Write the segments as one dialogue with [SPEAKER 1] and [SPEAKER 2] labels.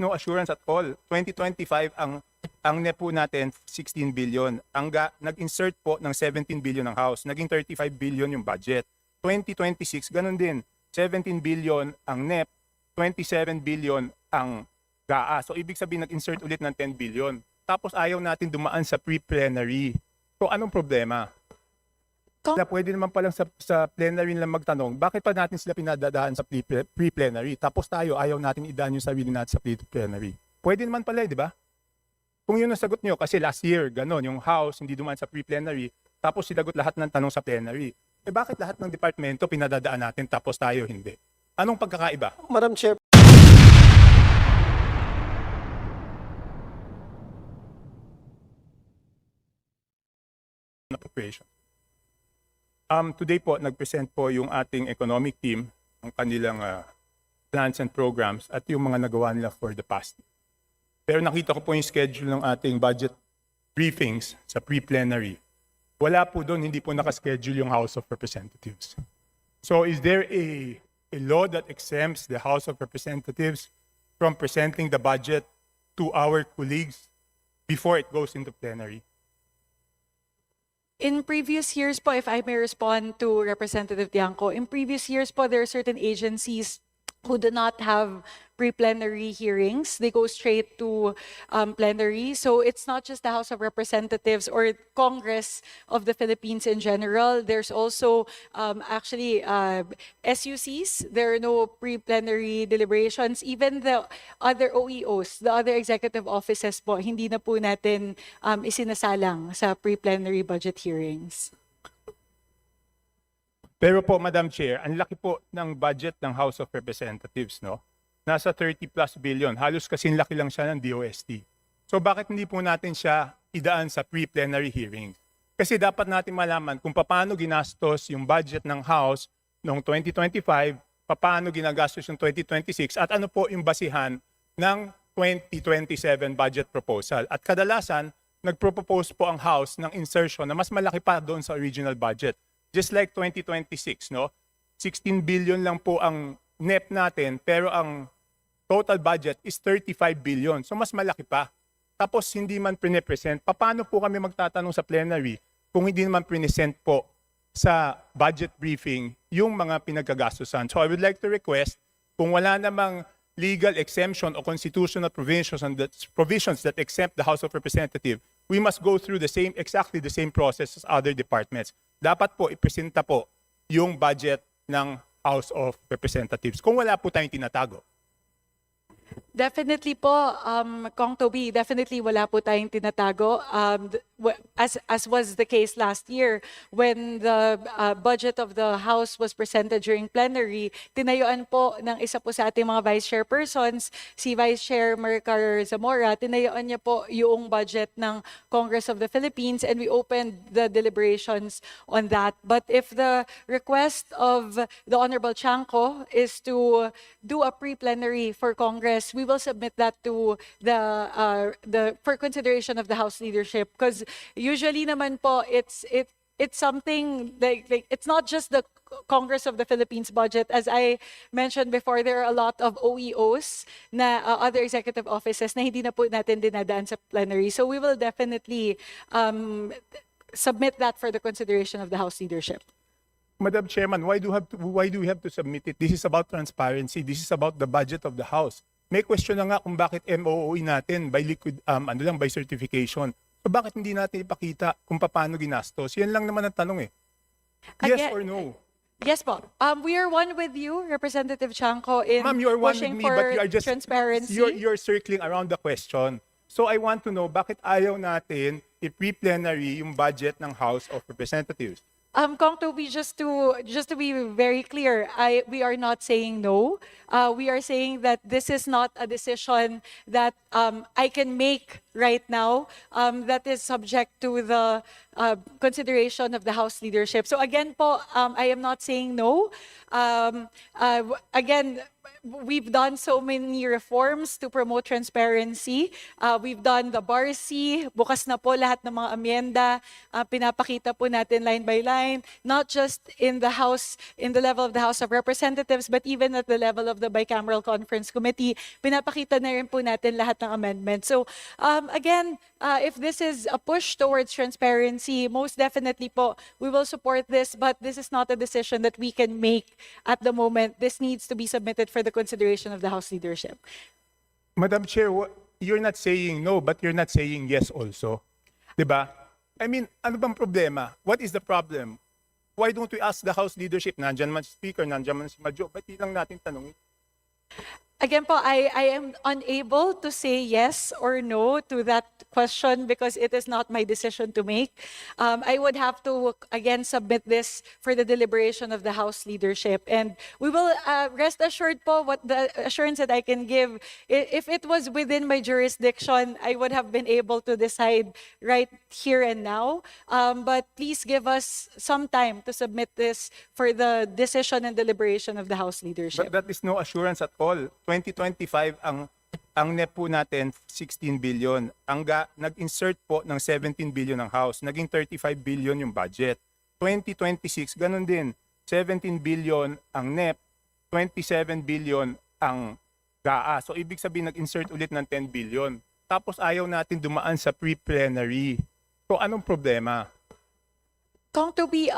[SPEAKER 1] no assurance at all. 2025 ang NEP po natin 16 billion. Nag-insert po ng 17 billion ng House, naging 35 billion yung budget. 2026 ganun din. 17 billion ang NEP, 27 billion ang GAA. So ibig sabihin nag-insert ulit ng 10 billion. Tapos ayaw natin dumaan sa pre-plenary. So anong problema? Pwede naman palang sa plenary lang magtanong, bakit pa natin sila pinadadaan sa pre-plenary? Tapos tayo, ayaw natin idaan yung sarili natin sa pre-plenary. Pwede naman pala, di ba? Kung yun ang sagot nyo, kasi last year, ganon, yung House hindi dumaan sa pre-plenary, tapos sinagot lahat ng tanong sa plenary. Eh bakit lahat ng departamento pinadadaan natin tapos tayo hindi? Anong pagkakaiba?
[SPEAKER 2] Madam Chair.
[SPEAKER 1] Appropriation. Today po, nag-present po yung ating economic team, ang kanilang plans and programs at yung mga nagawa nila for the past. Pero nakita ko po yung schedule ng ating budget briefings sa pre-plenary. Wala po doon, hindi po nakaschedule yung House of Representatives. So is there a law that exempts the House of Representatives from presenting the budget to our colleagues before it goes into plenary?
[SPEAKER 3] In previous years po, if I may respond to Representative Tiangco, in previous years po, there are certain agencies who do not have pre-plenary hearings. They go straight to plenary. So it's not just the House of Representatives or Congress of the Philippines in general. There's also actually SUCs. There are no pre-plenary deliberations. Even the other OEOs, the other executive offices po, hindi na po natin isinasalang sa pre-plenary budget hearings.
[SPEAKER 1] Pero po, Madam Chair, ang laki po ng budget ng House of Representatives, no? Nasa 30 plus billion. Halos kasing laki lang siya ng DOST. So bakit hindi po natin siya idaan sa pre-plenary hearings? Kasi dapat natin malaman kung paano ginastos yung budget ng House noong 2025, paano ginagastos yung 2026, at ano po yung basihan ng 2027 budget proposal. At kadalasan, nagpropose po ang House ng insertion na mas malaki pa doon sa original budget. Just like 2026, no? 16 billion lang po ang NEP natin, pero ang total budget is 35 billion. So mas malaki pa. Tapos hindi man pre-present, paano po kami magtatanong sa plenary kung hindi naman pre-present po sa budget briefing yung mga pinagkagastusan? So I would like to request, kung wala namang legal exemption o constitutional provisions that exempt the House of Representatives, we must go through exactly the same process as other departments. Dapat po ipresenta po yung budget ng House of Representatives kung wala po tayong tinatago.
[SPEAKER 3] Definitely po, Kong Toby, definitely wala po tayong tinatago. As was the case last year, when the budget of the House was presented during plenary, tinayuan po ng isa po sa ating mga vice chairpersons, si Vice Chair Maricar Zamora, tinayuan niya po yung budget ng Congress of the Philippines, and we opened the deliberations on that. But if the request of the Honorable Tiangco is to do a pre-plenary for Congress, we will submit that to the for consideration of the House leadership, because usually naman po it's something like it's not just the Congress of the Philippines budget. As I mentioned before, there are a lot of OEOs na other executive offices na hindi na po natin dinadaan sa plenary. So we will definitely submit that for the consideration of the House leadership.
[SPEAKER 1] Madam Chairman, why do we have to submit it? This is about transparency. This is about the budget of the House. May question na nga kung bakit MOOE natin by by certification. So bakit hindi natin ipakita kung paano ginastos? Yan lang naman ang tanong eh. Yes
[SPEAKER 3] Again,
[SPEAKER 1] or no?
[SPEAKER 3] Yes po. We are one with you, Representative Tiangco, in
[SPEAKER 1] Ma'am, you are one with
[SPEAKER 3] pushing
[SPEAKER 1] me,
[SPEAKER 3] for
[SPEAKER 1] but you are just
[SPEAKER 3] transparency.
[SPEAKER 1] you're circling around the question. So I want to know bakit ayaw natin i-pre-plenary yung budget ng House of Representatives.
[SPEAKER 3] Kong Toby, just to be very clear, we are not saying no. We are saying that this is not a decision that I can make right now. That is subject to the consideration of the House leadership. So again po, I am not saying no. Again, we've done so many reforms to promote transparency. We've done the BARC, bukas na po lahat ng mga amyenda, pinapakita po natin line by line, not just in the House, in the level of the House of Representatives, but even at the level of the Bicameral Conference Committee, pinapakita na rin po natin lahat ng amendments. So again, if this is a push towards transparency, most definitely po, we will support this, but this is not a decision that we can make at the moment. This needs to be submitted for the consideration of the House leadership.
[SPEAKER 1] Madam Chair, you're not saying no, but you're not saying yes also. Diba? I mean, ano bang problema? What is the problem? Why don't we ask the House leadership? Nandyan man si Speaker, nandyan man si Madjo. Ba't di lang natin tanongin?
[SPEAKER 3] Again po, I am unable to say yes or no to that question because it is not my decision to make. I would have to, again, submit this for the deliberation of the House leadership. And we will rest assured po what the assurance that I can give. If it was within my jurisdiction, I would have been able to decide right here and now. But please give us some time to submit this for the decision and deliberation of the House leadership.
[SPEAKER 1] But that is no assurance at all. 2025 ang NEP po natin 16 billion. Nag-insert po ng 17 billion ng House, naging 35 billion yung budget. 2026 ganun din. 17 billion ang NEP, 27 billion ang GAA. So ibig sabihin nag-insert ulit ng 10 billion. Tapos ayaw natin dumaan sa pre-plenary. So anong problema?
[SPEAKER 3] Kong Toby,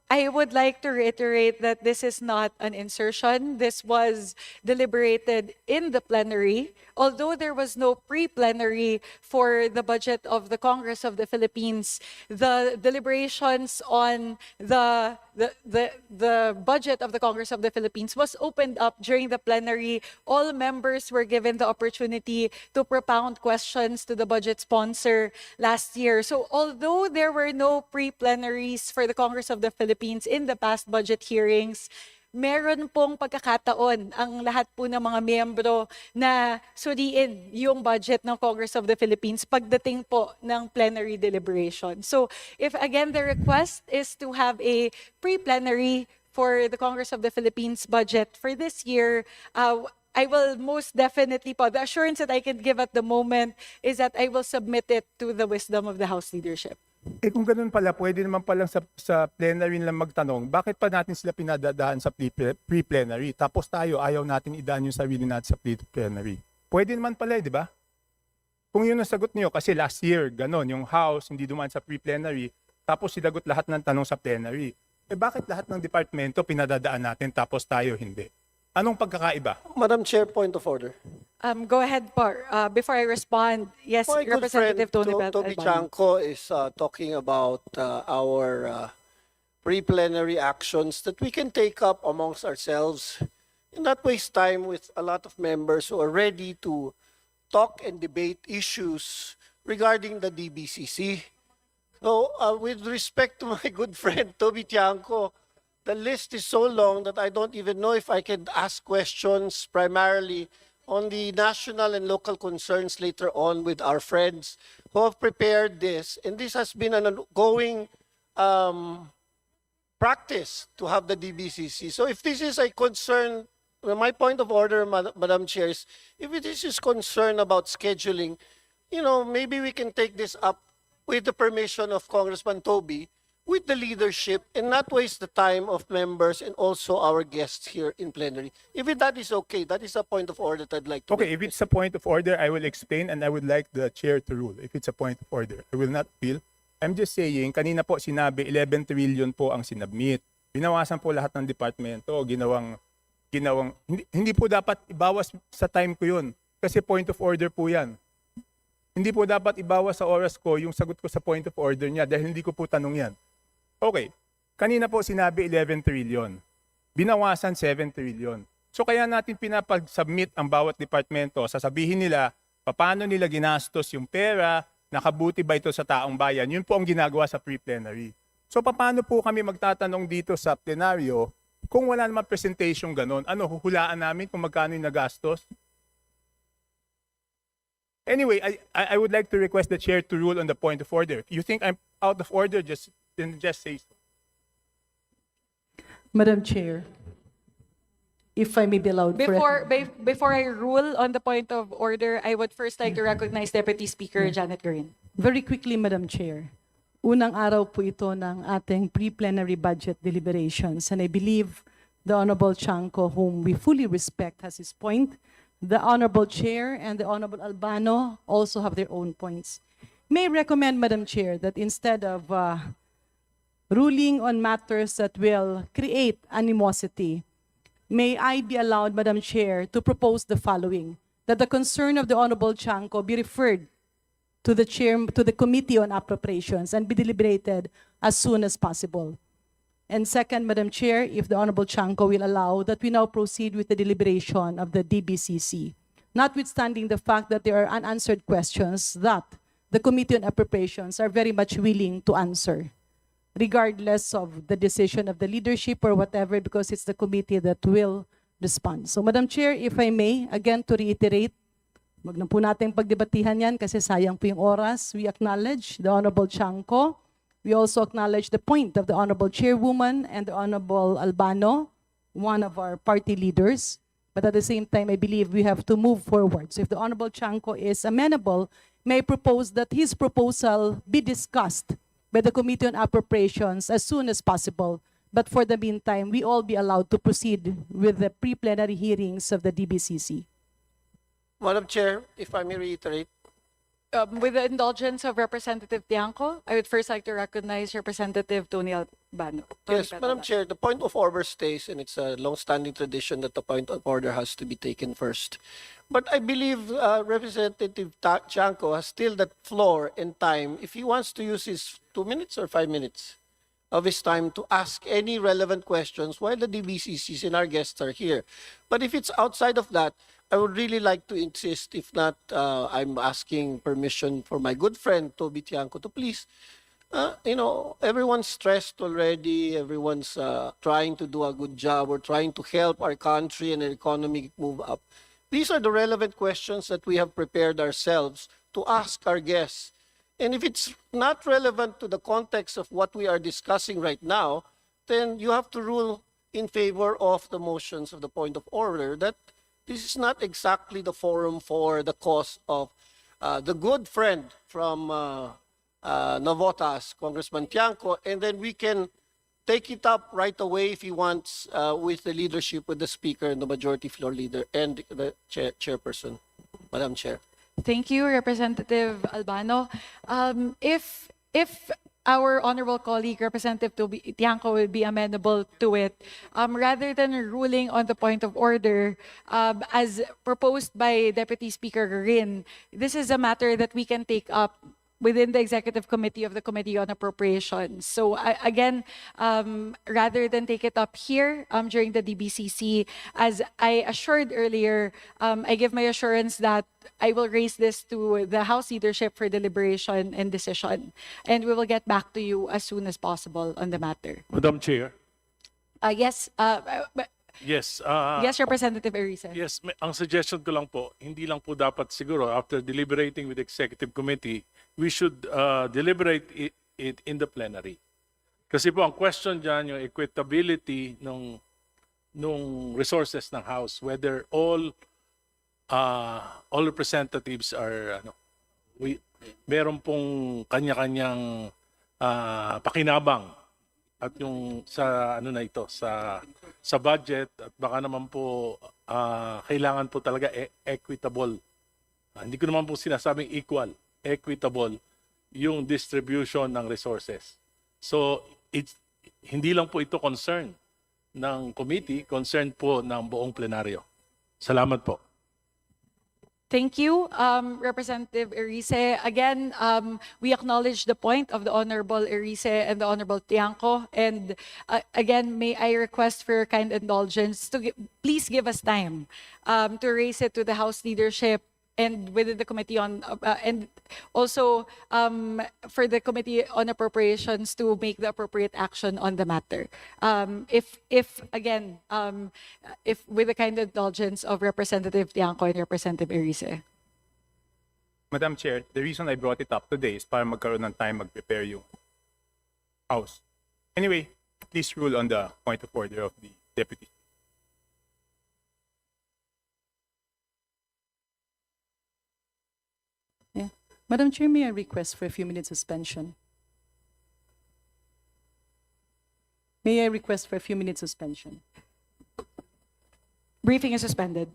[SPEAKER 3] I would like to reiterate that this is not an insertion. This was deliberated in the plenary. Although there was no pre-plenary for the budget of the Congress of the Philippines, the deliberations on the budget of the Congress of the Philippines was opened up during the plenary. All members were given the opportunity to propound questions to the budget sponsor last year. So although there were no pre-plenaries for the Congress of the Philippines in the past budget hearings, meron pong pagkakataon ang lahat po ng mga miyembro na suriin yung budget ng Congress of the Philippines pagdating po ng plenary deliberation. So if again the request is to have a pre-plenary for the Congress of the Philippines budget for this year, I will most definitely po, the assurance that I can give at the moment is that I will submit it to the wisdom of the House leadership.
[SPEAKER 1] Eh kung ganun pala, pwede naman palang sa plenary lang magtanong, bakit pa natin sila pinadadaan sa pre-plenary? Tapos tayo, ayaw natin idaan yung sarili natin sa pre-plenary. Pwede naman pala, di ba? Kung yun ang sagot niyo, kasi last year, ganun, yung House, hindi dumaan sa pre-plenary, tapos silagot lahat ng tanong sa plenary. Eh bakit lahat ng departamento pinadadaan natin, tapos tayo hindi? Anong pagkakaiba?
[SPEAKER 2] Madam Chair, point of order.
[SPEAKER 3] Go ahead po. Before I respond, yes,
[SPEAKER 2] My good friend
[SPEAKER 3] Representative Tony
[SPEAKER 2] Toby
[SPEAKER 3] Albano.
[SPEAKER 2] Chanco is talking about our pre-plenary actions that we can take up amongst ourselves and not waste time with a lot of members who are ready to talk and debate issues regarding the DBCC. So, with respect to my good friend Toby Chanco, the list is so long that I don't even know if I can ask questions primarily on the national and local concerns later on with our friends who have prepared this. And this has been an ongoing practice to have the DBCC. So if this is a concern, my point of order, Madam Chair, is if it is concern about scheduling, you know, maybe we can take this up with the permission of Congressman Toby, with the leadership, and not waste the time of members and also our guests here in plenary. If that is okay, that is a point of order that I'd like to
[SPEAKER 1] Okay,
[SPEAKER 2] make.
[SPEAKER 1] if it's a point of order, I will explain and I would like the chair to rule. If it's a point of order, I will not appeal. I'm just saying, kanina po sinabi, 11 trillion po ang sinabmit. Binawasan po lahat ng departamento, ginawang, hindi po dapat ibawas sa time ko yun. Kasi point of order po yan. Hindi po dapat ibawas sa oras ko yung sagot ko sa point of order niya dahil hindi ko po tanong yan. Okay, kanina po sinabi 11 trillion. Binawasan 7 trillion. So kaya natin pinapag-submit ang bawat departamento. Sasabihin nila, paano nila ginastos yung pera, nakabuti ba ito sa taong bayan. Yun po ang ginagawa sa pre-plenary. So paano po kami magtatanong dito sa plenaryo kung wala naman presentation ganun? Ano, huhulaan namin kung magkano yung nagastos? Anyway, I would like to request the chair to rule on the point of order. If you think I'm out of order, just say so.
[SPEAKER 4] Madam Chair, if I may be allowed
[SPEAKER 3] Before I rule on the point of order, I would first like to recognize Deputy Speaker Janet Green.
[SPEAKER 4] very quickly, Madam Chair, unang araw po ito ng ating pre-plenary budget deliberations, and I believe the Honorable Chanco, whom we fully respect, has his point. The Honorable Chair and the Honorable Albano also have their own points. May I recommend, Madam Chair, that instead of ruling on matters that will create animosity, may I be allowed, Madam Chair, to propose the following: that the concern of the Honorable Chanco be referred to the Committee on Appropriations and be deliberated as soon as possible. And second, Madam Chair, if the Honorable Chanco will allow, that we now proceed with the deliberation of the DBCC, notwithstanding the fact that there are unanswered questions that the Committee on Appropriations are very much willing to answer, regardless of the decision of the leadership or whatever, because it's the committee that will respond. So, Madam Chair, if I may, again to reiterate, wag na po natin pagdebatihan yan kasi sayang po yung oras. We acknowledge the Honorable Chanco. We also acknowledge the point of the Honorable Chairwoman and the Honorable Albano, one of our party leaders. But at the same time, I believe we have to move forward. So if the Honorable Chanco is amenable, may I propose that his proposal be discussed by the Committee on Appropriations as soon as possible. But for the meantime, we all be allowed to proceed with the pre-plenary hearings of the DBCC.
[SPEAKER 2] Madam Chair, if I may reiterate,
[SPEAKER 3] With the indulgence of Representative Tiangco, I would first like to recognize Representative Tony Albano.
[SPEAKER 2] yes, Madam Chair, the point of order stays, and it's a long-standing tradition that the point of order has to be taken first. But I believe Representative Chanco has still that floor and time if he wants to use his 2 minutes or 5 minutes of his time to ask any relevant questions while the DBCCs and our guests are here. But if it's outside of that, I would really like to insist, if not, I'm asking permission for my good friend Toby Tiangco to please, everyone's stressed already, everyone's trying to do a good job, we're trying to help our country and our economy move up. These are the relevant questions that we have prepared ourselves to ask our guests. And if it's not relevant to the context of what we are discussing right now, then you have to rule in favor of the motions of the point of order that this is not exactly the forum for the cause of the good friend from Navotas, Congressman Tiangco, and then we can take it up right away if he wants with the leadership, with the Speaker and the Majority Floor Leader and the Chairperson, Madam Chair.
[SPEAKER 3] Thank you, Representative Albano. If our honorable colleague, Representative Tiangco, will be amenable to it, rather than ruling on the point of order, as proposed by Deputy Speaker Rin, this is a matter that we can take up within the Executive Committee of the Committee on Appropriations. So again, rather than take it up here during the DBCC, as I assured earlier, I give my assurance that I will raise this to the House leadership for deliberation and decision. And we will get back to you as soon as possible on the matter.
[SPEAKER 5] Madam Chair.
[SPEAKER 3] Yes,
[SPEAKER 5] Yes.
[SPEAKER 3] yes, Representative Erice.
[SPEAKER 5] Yes, ang suggestion ko lang po, hindi lang po dapat siguro after deliberating with Executive Committee, we should deliberate it in the plenary. Kasi po ang question dyan, yung equitability nung resources ng House, whether all representatives are meron pong kanya-kanyang pakinabang at yung sa sa budget at baka naman po kailangan po talaga equitable. Hindi ko naman po sinasabing equal, equitable yung distribution ng resources. So hindi lang po ito concern ng committee, concern po ng buong plenaryo. Salamat po.
[SPEAKER 3] Thank you, Representative Erice. Again, we acknowledge the point of the Honorable Erice and the Honorable Tiangco. And again, may I request for your kind indulgence to please give us time to raise it to the House leadership and within the Committee on, and also for the Committee on Appropriations to make the appropriate action on the matter. If with the kind indulgence of Representative Tiangco and Representative Erice.
[SPEAKER 1] Madam Chair, the reason I brought it up today is para magkaroon ng time mag-prepare yung House. Anyway, please rule on the point of order of the Deputy.
[SPEAKER 4] Madam Chair, may I request for a few minutes suspension? May I request for a few minutes suspension?
[SPEAKER 3] Briefing is suspended.